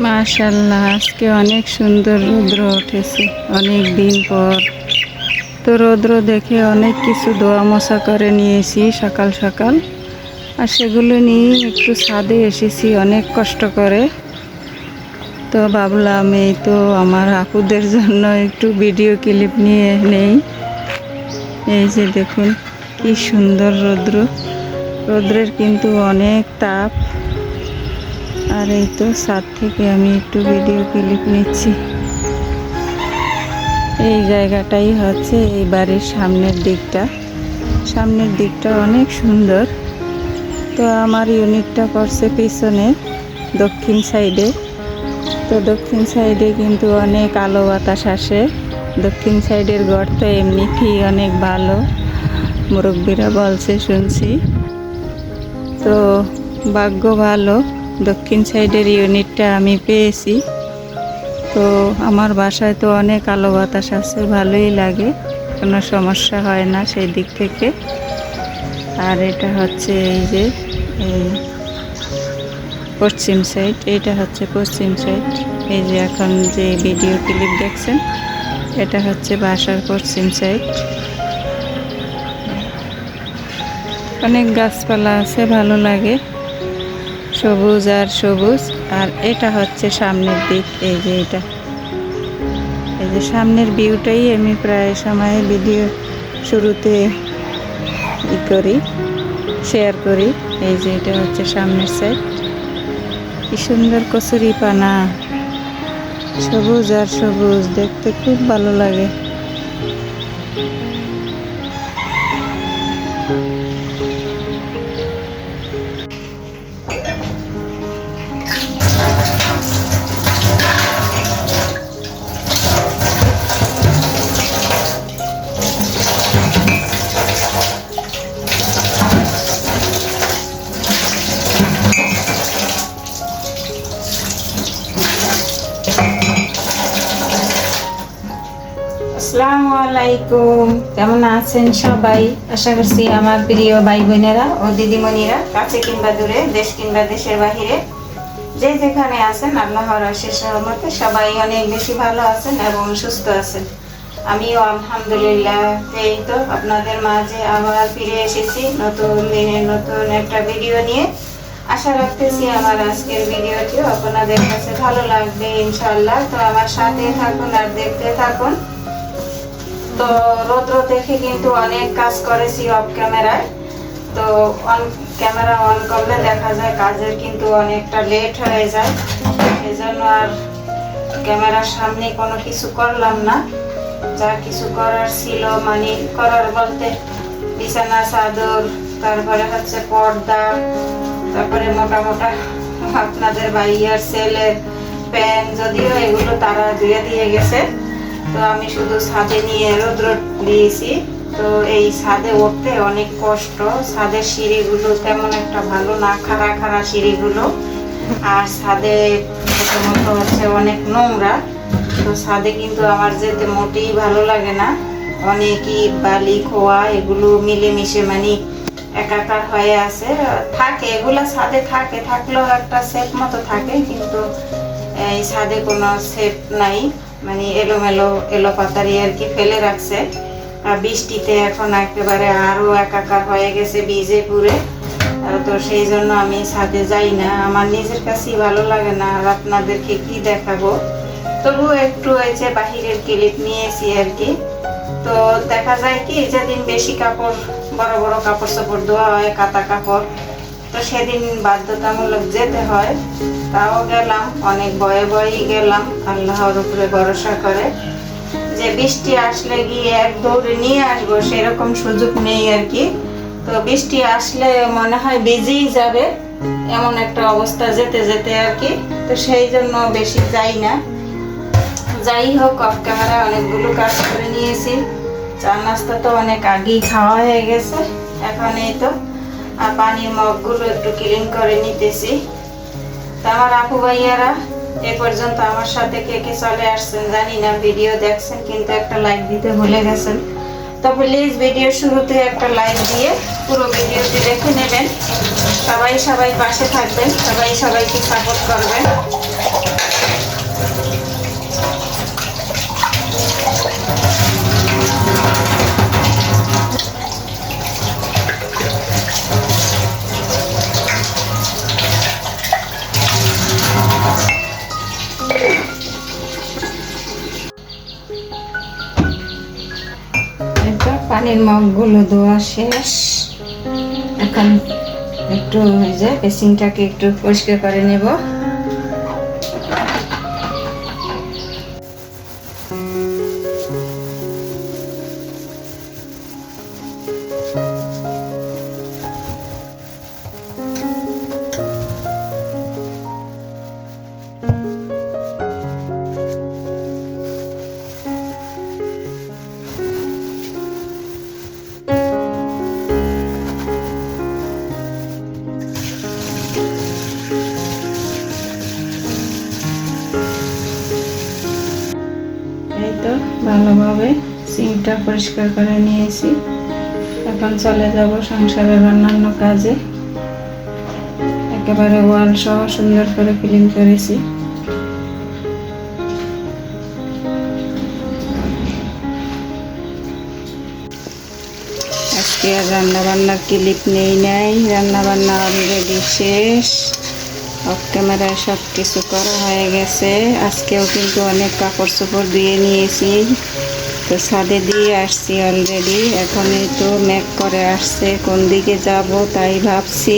মাশাআল্লাহ, আজকে অনেক সুন্দর রৌদ্র উঠেছে অনেক দিন পর। তো রৌদ্র দেখে অনেক কিছু ধোয়া মোছা করে নিয়েছি সকাল সকাল, আর সেগুলো নিয়ে একটু ছাদে এসেছি অনেক কষ্ট করে। তো ভাবলাম এই তো আমার আপুদের জন্য একটু ভিডিও ক্লিপ নিয়ে নেই। এই যে দেখুন কি সুন্দর রৌদ্র, রৌদ্রের কিন্তু অনেক তাপ। আর এই তো ছাদ থেকে আমি একটু ভিডিও ক্লিপ নিচ্ছি। এই জায়গাটাই হচ্ছে এই বাড়ির সামনের দিকটা অনেক সুন্দর। তো আমার ইউনিটটা পড়ছে পিছনে দক্ষিণ সাইডে। তো দক্ষিণ সাইডে কিন্তু অনেক আলো বাতাস আসে। দক্ষিণ সাইডের ঘর তো এমনিতেই অনেক ভালো, মুরব্বীরা বলছে শুনছি। তো ভাগ্য ভালো, দক্ষিণ সাইডের ইউনিটটা আমি পেয়েছি। তো আমার বাসায় তো অনেক আলো বাতাস আছে, ভালোই লাগে, কোনো সমস্যা হয় না সেই দিক থেকে। আর এটা হচ্ছে এই যে পশ্চিম সাইড, এটা হচ্ছে পশ্চিম সাইড। এই যে এখন যে ভিডিও ক্লিপ দেখছেন এটা হচ্ছে বাসার পশ্চিম সাইড। অনেক গাছপালা আছে, ভালো লাগে, সবুজ আর সবুজ। আর এটা হচ্ছে সামনের দিক। এই যে সামনের ভিউটাই আমি প্রায় সময় ভিডিও শুরুতে শেয়ার করি। এই যে এটা হচ্ছে সামনের সাইড। কি সুন্দর কচুরি পানা, সবুজ আর সবুজ, দেখতে খুব ভালো লাগে। আসসালামু আলাইকুম, কেমন আছেন সবাই? আশা করছি আমার প্রিয় ভাই বোনেরা ও দিদিমণিরা কাছে কিংবা দূরে, দেশ কিংবা দেশের বাহিরে, যে যেখানে আছেন আল্লাহর অশেষ রহমতে সবাই অনেক বেশি ভালো আছেন এবং সুস্থ আছেন। আমিও আলহামদুলিল্লাহ। এই তো আপনাদের মাঝে আবার ফিরে এসেছি নতুন দিনের নতুন একটা ভিডিও নিয়ে। আশা রাখতেছি আমার আজকের ভিডিওটিও আপনাদের কাছে ভালো লাগবে ইনশাআল্লাহ। তো আমার সাথে থাকুন আর দেখতে থাকুন। তো রৌদ্র দেখে কিন্তু অনেক কাজ করেছি অফ ক্যামেরায়। তো অন ক্যামেরা অন করলে দেখা যায় কাজের কিন্তু অনেকটা লেট হয়ে যায়, এই জন্য আর ক্যামেরার সামনে কোনো কিছু করলাম না। যা কিছু করার ছিল, মানে করার বলতে বিছানা চাদর, তারপরে হচ্ছে পর্দা, তারপরে মোটা মোটা আপনাদের ভাইয়ার ছেলের প্যান্ট, যদিও এগুলো তারা ধুয়ে দিয়ে গেছে। তো আমি শুধু ছাদে নিয়ে রৌদ্র দিয়েছি। তো এই ছাদে উঠতে অনেক কষ্ট, ছাদের সিঁড়িগুলো তেমন একটা ভালো না, খাড়া খাড়া সিঁড়িগুলো। আর ছাদে প্রথমত হচ্ছে অনেক নোংরা। তো ছাদে কিন্তু আমার যেতে মোটেই ভালো লাগে না, অনেক ইট বালি খোয়া এগুলো মিলেমিশে মানে একাকার হয়ে আছে। থাকে এগুলা ছাদে থাকলেও একটা সেফ মতো থাকে, কিন্তু এই ছাদে কোনো সেফ নাই, মানে এলো পাতারি আর কি ফেলে রাখছে। আর বৃষ্টিতে এখন একেবারে আরো একাকার হয়ে গেছে ভিজে পুরে। তো সেই জন্য আমি ছাদে যাই না, আমার নিজের কাছেই ভালো লাগে না। আর আপনাদেরকে কি দেখাবো, তবু একটু এই যে বাহিরের ক্লিপ নিয়েছি আর কি। তো দেখা যায় কি যেদিন বেশি কাপড়, বড় বড় কাপড় চোপড় ধোয়া হয়, কাতা কাপড়, তো সেদিন বাধ্যতামূলক যেতে হয়। তাও গেলাম, অনেক ভয়ে ভয়েই গেলাম, আল্লাহর উপরে ভরসা করে। যে বৃষ্টি আসলে গিয়ে এক দৌড়ে নিয়ে আসবো সেরকম সুযোগ নেই আর কি। তো বৃষ্টি আসলে মনে হয় ভিজেই যাবে, এমন একটা অবস্থা যেতে যেতে আর কি। তো সেই জন্য বেশি যাই না। যাই হোক, অফ ক্যামেরা অনেকগুলো কাজ করে নিয়েছি। চা নাস্তা তো অনেক আগেই খাওয়া হয়ে গেছে। এখন এই তো পানির মগগুলো একটু ক্লিন করে নিতেছি। তো আমার আপু ভাইয়ারা এ পর্যন্ত আমার সাথে কে কে চলে আসছেন জানি না, ভিডিও দেখছেন কিন্তু একটা লাইক দিতে ভুলে গেছেন। তো প্লিজ ভিডিও শুরুতে একটা লাইক দিয়ে পুরো ভিডিওটি দেখে নেবেন। সবাই পাশে থাকবেন, সবাইকে সাপোর্ট করবেন। পানির মগগুলো ধোয়া শেষ। এখন একটু এই যে বেসিনটাকে একটু পরিষ্কার করে নেব। ভালোভাবে সিঙ্কটা পরিষ্কার করে নিয়েছি। এখন চলে যাব সংসারের অন্যান্য কাজে। একেবারে ওয়াল সহ সুন্দর করে ক্লিন করেছি। আজকে আর রান্না বান্নার ক্লিপ নেই নাই, রান্না বান্না অলরেডি শেষ। অফ ক্যামেরায় সব কিছু করা হয়ে গেছে। আজকেও কিন্তু অনেক কাপড় চোপড় ধুয়ে নিয়েছি, তো ছাদে দিয়ে আসছি অলরেডি। এখনই তো মেঘ করে আসছে, কোন দিকে যাব তাই ভাবছি।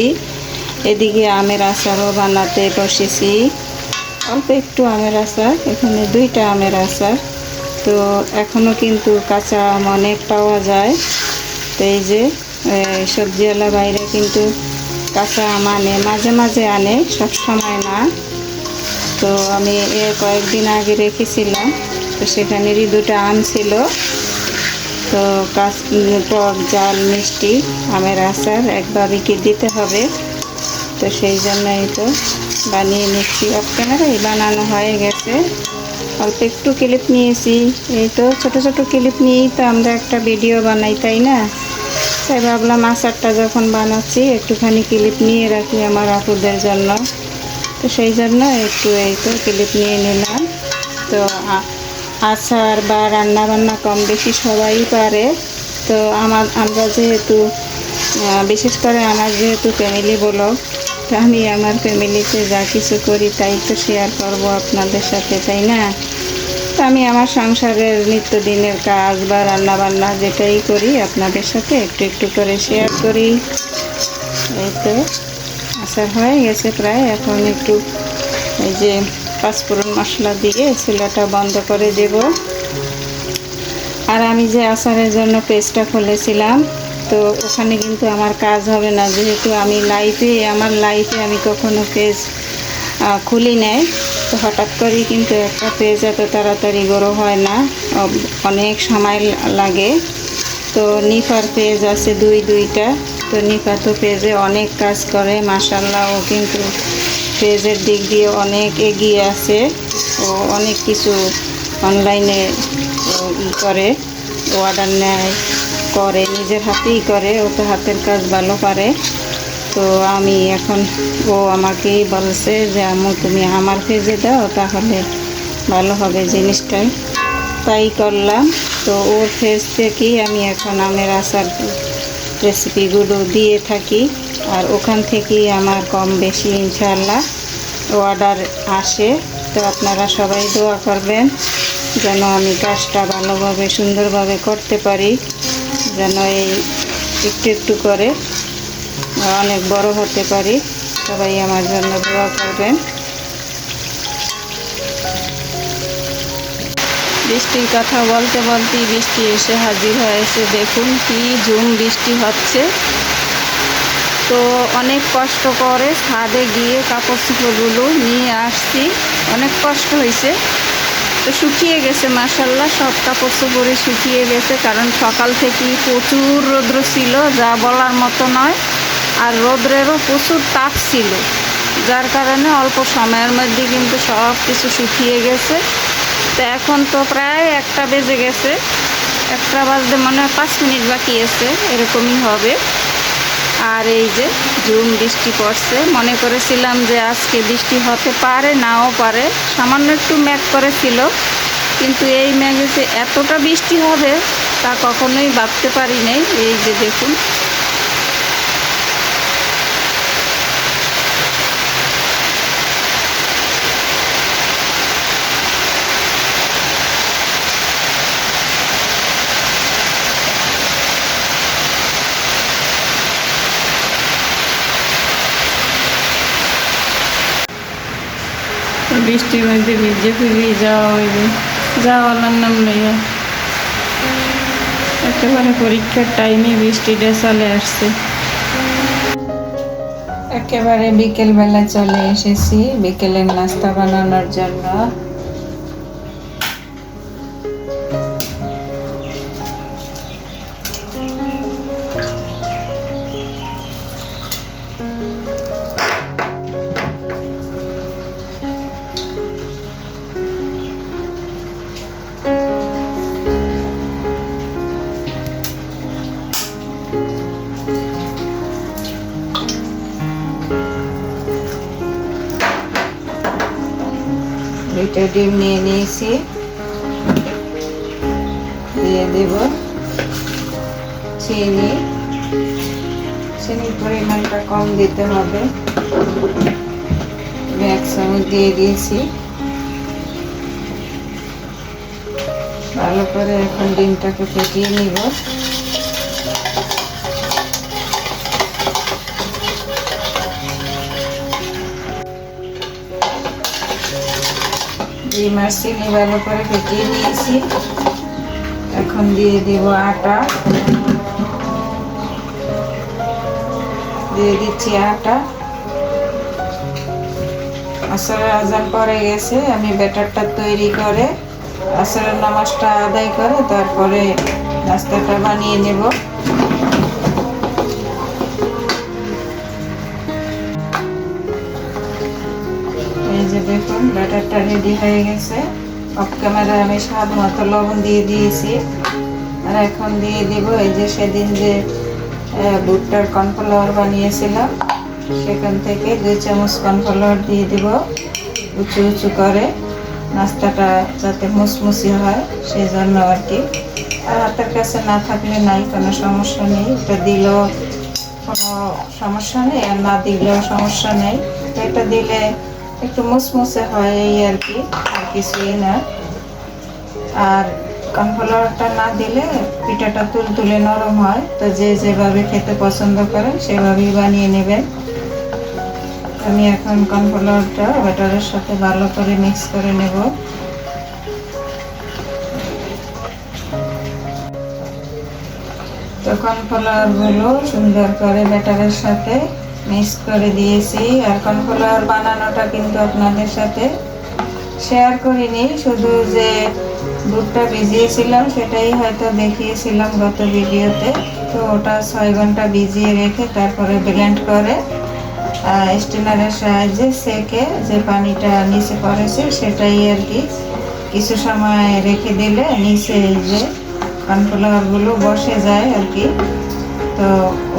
এদিকে আমের আচারও বানাতে বসেছি, অল্প একটু আমের আচার, এখানে 2টা আমের আচার। তো এখনও কিন্তু কাঁচা আম অনেক পাওয়া যায়। তো এই যে সবজিওয়ালা বাইরে কিন্তু কাঁচা আম আনে, মাঝে মাঝে আনে, সব সময় না। তো আমি কয়েকদিন আগে রেখেছিলাম, তো সেখানেরই 2টা আম ছিল। তো টক জাল মিষ্টি আমের আচার একবারই দিতে হবে, তো সেই জন্যই তো বানিয়ে নিচ্ছি। আপনারাই বানানো হয়ে গেছে, অল্প একটু ক্লিপ নিয়েছি। এই তো ছোট ছোট ক্লিপ নিয়েই তো আমরা একটা ভিডিও বানাই, তাই না? তাই ভাবলাম আচারটা যখন বানাচ্ছি একটুখানি ক্লিপ নিয়ে রাখি আমার আপুদের জন্য, তো সেই জন্য একটু এই তো ক্লিপ নিয়ে নিলাম। তো আচার বা রান্না বান্না কম বেশি সবাই পারে। তো আমরা যেহেতু বিশেষ করে আমার যেহেতু ফ্যামিলি ব্লগ, তো আমি আমার ফ্যামিলিতে যা কিছু করি তাই তো শেয়ার করব আপনাদের সাথে, তাই না? তো আমি আমার সংসারের নিত্যদিনের কাজ বা রান্না বান্না যেটাই করি আপনাদের সাথে একটু একটু করে শেয়ার করি। এই তো আচার হয়ে গেছে প্রায়। এখন একটু এই যে পাঁচফোড়ন মশলা দিয়ে চুলাটা বন্ধ করে দেব। আর আমি যে আচারের জন্য পেজটা খুলেছিলাম, তো ওখানে কিন্তু আমার কাজ হবে না, যেহেতু আমি আমার লাইফে আমি কখনো পেজ খুলি নেই। তো হঠাৎ করেই কিন্তু একটা পেজ এত তাড়াতাড়ি গ্রো হয় না, অনেক সময় লাগে। তো নিফার পেজ আছে দুইটা। তো নিফা তো পেজে অনেক কাজ করে, মাশাআল্লাহ। ও কিন্তু পেজের দিক দিয়ে অনেক এগিয়ে আছে। ও অনেক কিছু অনলাইনে করে, অর্ডার নেয়, করে, নিজের হাতেই করে। ও তো হাতের কাজ ভালো পারে। তো আমি এখন ও আমাকেই বলছে যে আম্মু তুমি আমার পেজে দাও, তাহলে ভালো হবে জিনিসটাই। তাই করলাম। তো ওর পেজ থেকেই আমি এখন আমের আচার রেসিপিগুলো দিয়ে থাকি। আর ওখান থেকেই আমার কম বেশি ইনশাআল্লাহ অর্ডার আসে। তো আপনারা সবাই দোয়া করবেন যেন আমি কাজটা ভালোভাবে সুন্দরভাবে করতে পারি, যেন এই একটু একটু করে অনেক বড় হতে পারি। সবাই আমার জন্য দোয়া করবেন। বৃষ্টির কথা বলতে বলতেই বৃষ্টি এসে হাজির হয়েছে। দেখুন কি ঝুম বৃষ্টি হচ্ছে। তো অনেক কষ্ট করে ছাদে গিয়ে কাপড় চোপড়গুলো নিয়ে আসছি, অনেক কষ্ট হয়েছে। তো শুকিয়ে গেছে মাশাআল্লাহ, সব কাপড় চোপড়ে শুকিয়ে গেছে, কারণ সকাল থেকেই প্রচুর রৌদ্র ছিল, যা বলার মতো নয়। আর রৌদ্রেরও প্রচুর তাপ ছিল, যার কারণে অল্প সময়ের মধ্যে কিন্তু সব কিছু শুকিয়ে গেছে। তো এখন তো প্রায় 1টা বেজে গেছে, 1টা বাজতে মনে হয় 5 মিনিট বাকি আছে, এরকমই হবে। আর এই যে ঝুম বৃষ্টি পড়ছে, মনে করেছিলাম যে আজকে বৃষ্টি হতে পারে, নাও পারে। সামান্য একটু মেঘ করেছিল, কিন্তু এই মেঘে যে এতটা বৃষ্টি হবে তা কখনোই ভাবতে পারি নাই। এই যে দেখুন, বৃষ্টির মধ্যে ভিজে ফিরে যাওয়া হইবে, যাওয়ালার নাম লইয়া একেবারে পরীক্ষার টাইমে বৃষ্টিটা চলে আসছে। একেবারে বিকেলবেলা চলে এসেছি বিকেলের নাস্তা বানানোর জন্য। দুইটা ডিম নিয়ে নিয়েছি, দিয়ে দেব চিনি। চিনির পরিমাণটা কম দিতে হবে। 1 চামচ দিয়ে দিয়েছি। ভালো করে এখন ডিমটাকে ফেটিয়ে নিব। ডিম আর চিনি ভালো করে ফেটিয়ে নিয়েছি। এখন দিয়ে দিব আটা, দিয়ে দিচ্ছি আটা। আসরের আজান পড়ে গেছে, আমি ব্যাটারটা তৈরি করে আসরের নামাজটা আদায় করে তারপরে নাস্তাটা বানিয়ে নেব। এই যে দেখুন ব্যাটারটা রেডি হয়ে গেছে। অফ ক্যামেরায় আমি স্বাদ মতো লবণ দিয়ে দিয়েছি। আর এখন দিয়ে দিব এই যে সেদিন যে ভুট্টার কর্নফ্লাওয়ার বানিয়েছিলাম সেখান থেকে 2 চামচ কর্নফ্লাওয়ার দিয়ে দিব উঁচু উঁচু করে, নাস্তাটা যাতে মুসমুসি হয় সেই জন্য আর কি। আর হাতের কাছে না থাকলে নাই, কোনো সমস্যা নেই, এটা দিলেও কোনো সমস্যা নেই আর না দিলেও সমস্যা নেই। তো এটা দিলে একটু মুসমুসে হয় এই আর কি, আর কিছুই না। আর কর্নফ্লাওয়ারটা না দিলে পিঠাটা তুলতুলে নরম হয়। তো যে যেভাবে খেতে পছন্দ করেন সেভাবেই বানিয়ে নেবেন। আমি এখন কর্নফ্লাওয়ারটা ব্যাটারের সাথে ভালো করে মিক্স করে নেব। তো কর্নফ্লাওয়ারগুলো সুন্দর করে ব্যাটারের সাথে মিক্স করে দিয়েছি। আর কর্নফ্লাওয়ার বানানোটা কিন্তু আপনাদের সাথে শেয়ার করিনি, শুধু যে দুধটা ভিজিয়েছিলাম সেটাই হয়তো দেখিয়েছিলাম গত ভিডিওতে। তো ওটা 6 ঘন্টা ভিজিয়ে রেখে তারপরে ব্লেন্ড করে স্টেনারের সাহায্যে সেকে যে পানিটা নিচে পড়েছে সেটাই আর কি কিছু সময় রেখে দিলে নিচে এই যে কর্নফ্লাওয়ারগুলো বসে যায় আর কি। তো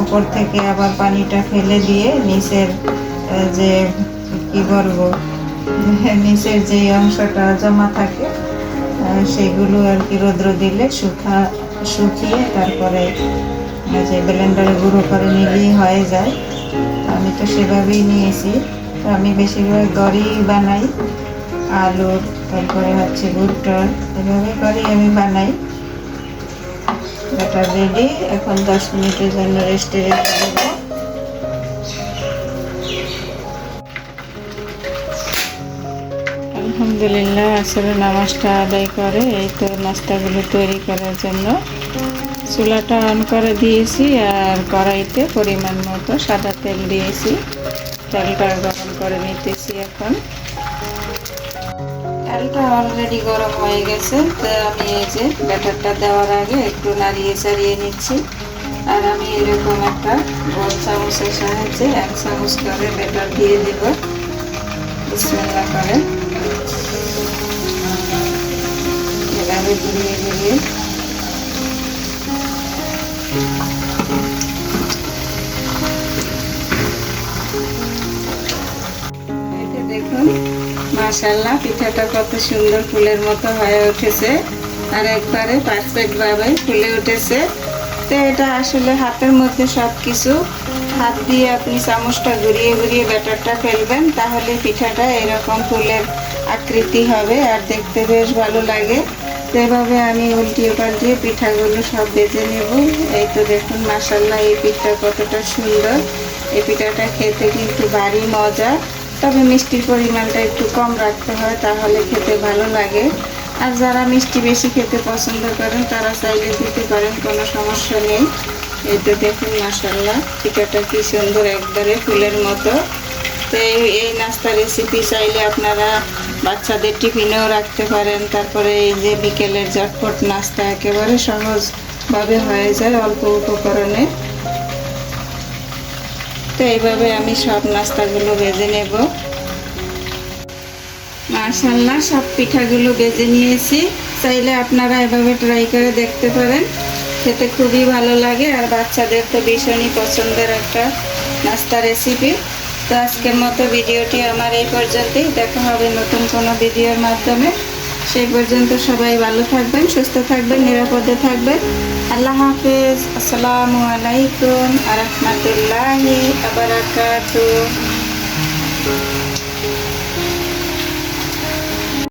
উপর থেকে আবার পানিটা ফেলে দিয়ে নিচের যে কি বলবো নিচের যে অংশটা জমা থাকে সেগুলো আর কি রৌদ্র দিলে শুকিয়ে তারপরে যে ব্লেন্ডারে গুঁড়ো করে নিলেই হয়ে যায়। আমি তো সেভাবেই নিয়েছি। তো আমি বেশিরভাগ ঘরেই বানাই, আলুর তারপরে হচ্ছে ভুট্টার, এভাবে করেই আমি বানাই। ব্যাটার রেডি, এখন 10 মিনিটের জন্য রেস্টে রেখে দেবো। আলহামদুলিল্লাহ আসলে নামাজটা আদায় করে এই তো নাস্তাগুলো তৈরি করার জন্য চুলাটা অন করে দিয়েছি। আর কড়াইতে পরিমাণ মতো সাদা তেল দিয়েছি, তেলটা গরম করে নিতেছি। এখন তেলটা অলরেডি গরম হয়ে গেছে। তো আমি এই যে ব্যাটারটা দেওয়ার আগে একটু নাড়িয়ে চাড়িয়ে নিচ্ছি। আর আমি এরকম একটা বড় চামচের সাহায্যে 1 চামচ করে ব্যাটার দিয়ে দেব। বিসমিল্লাহ করে এভাবে ঘুরিয়ে ঘুরিয়ে দেখুন মাশাআল্লাহ পিঠাটা কত সুন্দর ফুলের মতো হয়ে উঠেছে আর একবারে পারফেক্ট ভাবে ফুলে উঠেছে। তো এটা আসলে হাতের মধ্যে সবকিছু হাত দিয়ে আপনি চামচটা ঘুরিয়ে ঘুরিয়ে ব্যাটারটা ফেলবেন, তাহলে পিঠাটা এরকম ফুলের আকৃতি হবে আর দেখতে বেশ ভালো লাগে। তো এভাবে আমি উল্টিয়ে পাল্টিয়ে পিঠাগুলো সব ভেজে নেব। এই তো দেখুন মাশাআল্লাহ এই পিঠা কতটা সুন্দর। এই পিঠাটা খেতে কিন্তু ভারী মজা। তো তবে মিষ্টির পরিমাণটা একটু কম রাখতে হয়, তাহলে খেতে ভালো লাগে। আর যারা মিষ্টি বেশি খেতে পছন্দ করেন তারা চাইলে দিতে পারেন, কোনো সমস্যা নেই। এই তো দেখুন মাশাআল্লাহ পিঠাটা কি সুন্দর, একবারে ফুলের মতো। তো এই নাস্তা রেসিপি চাইলে আপনারা বাচ্চাদের টিফিনেও রাখতে পারেন। তারপরে এই যে বিকেলের ঝটপট নাস্তা একেবারে সহজভাবে হয়ে যায় অল্প উপকরণে। তো এইভাবে আমি সব নাস্তাগুলো ভেজে নেব। মাশাআল্লাহ সব পিঠাগুলো ভেজে নিয়েছি। চাইলে আপনারা এভাবে ট্রাই করে দেখতে পারেন, খেতে খুবই ভালো লাগে। আর বাচ্চাদের তো ভীষণই পছন্দের একটা নাস্তা রেসিপি। তো আজকের মতো ভিডিওটি আমার এই পর্যন্তই। দেখা হবে নতুন কোনো ভিডিওর মাধ্যমে। সেই পর্যন্ত সবাই ভালো থাকবেন, সুস্থ থাকবেন, নিরাপদে থাকবেন। আল্লাহ হাফেজ। আসসালামু আলাইকুম ওয়া রাহমাতুল্লাহি ওয়া বারাকাতুহু।